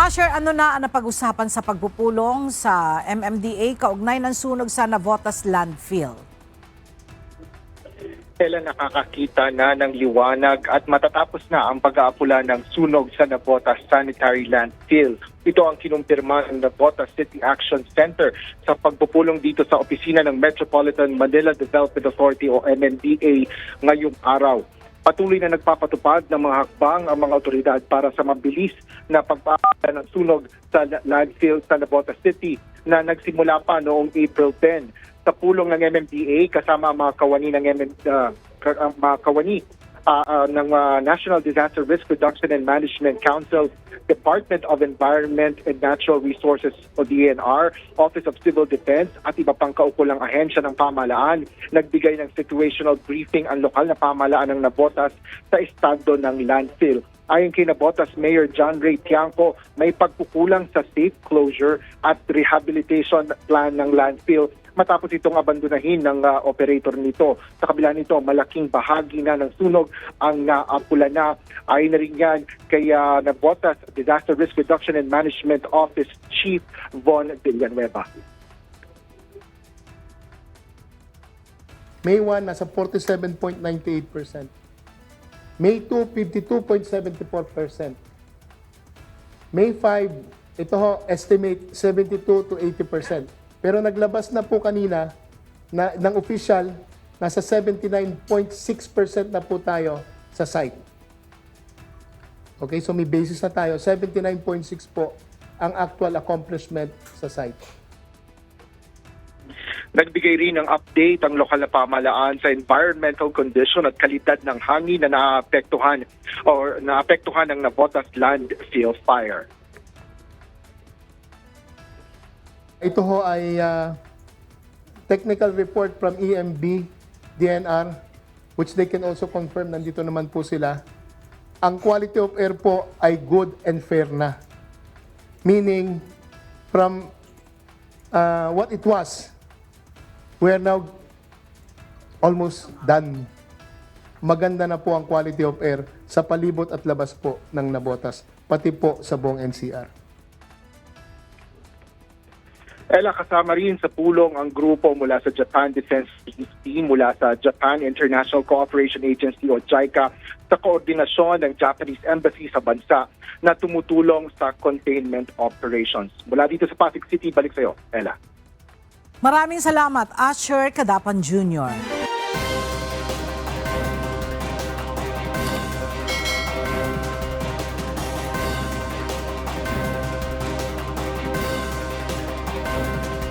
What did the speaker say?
Asher, ano na ang napag-usapan sa pagpupulong sa MMDA kaugnay ng sunog sa Navotas landfill? Kailan nakakakita na ng liwanag at matatapos na ang pag-aapula ng sunog sa Navotas Sanitary Landfill. Ito ang kinumpirma ng Navotas City Action Center sa pagpupulong dito sa opisina ng Metropolitan Manila Development Authority o MMDA ngayong araw. Patuloy na nagpapatupad ng mga hakbang ang mga otoridad para sa mabilis na pagpapaala ng sunog sa landfill sa Navotas City na nagsimula pa noong April 10. Sa pulong ng MMDA kasama ang mga kawani ng National Disaster Risk Reduction and Management Council, Department of Environment and Natural Resources o DNR, Office of Civil Defense at iba pang kaukulang ahensya ng pamahalaan. Nagbigay ng situational briefing ang lokal na pamahalaan ng Navotas sa estado ng landfill. Ayon kay Navotas Mayor John Ray Tiangco, may pagkukulang sa safe closure at rehabilitation plan ng landfill matapos itong abandonahin ng operator nito. Sa kabila nito, malaking bahagi na ng sunog ang naapula na. Ayon na rin yan kay Navotas Disaster Risk Reduction and Management Office Chief Von Villanueva. May 1, nasa 47.98%. May 2, 52.74%. May 5, ito ho, estimate 72 to 80%. Pero naglabas na po kanina ng official, nasa 79.6% na po tayo sa site. Okay, so may basis na tayo. 79.6 po ang actual accomplishment sa site. Nagbigay rin ng update ang lokal na pamahalaan sa environmental condition at kalidad ng hangin na naapektuhan ng Navotas landfill fire. Ito ho ay technical report from EMB, DNR, which they can also confirm, nandito naman po sila. Ang quality of air po ay good and fair na. Meaning, from what it was, we are now almost done. Maganda na po ang quality of air sa palibot at labas po ng Navotas, pati po sa buong NCR. Ella, kasama rin sa pulong ang grupo mula sa Japan Defense Team, mula sa Japan International Cooperation Agency o JICA sa koordinasyon ng Japanese Embassy sa bansa na tumutulong sa containment operations. Mula dito sa Pasig City, balik sa iyo, Ella. Maraming salamat, Asher Cadapan Jr.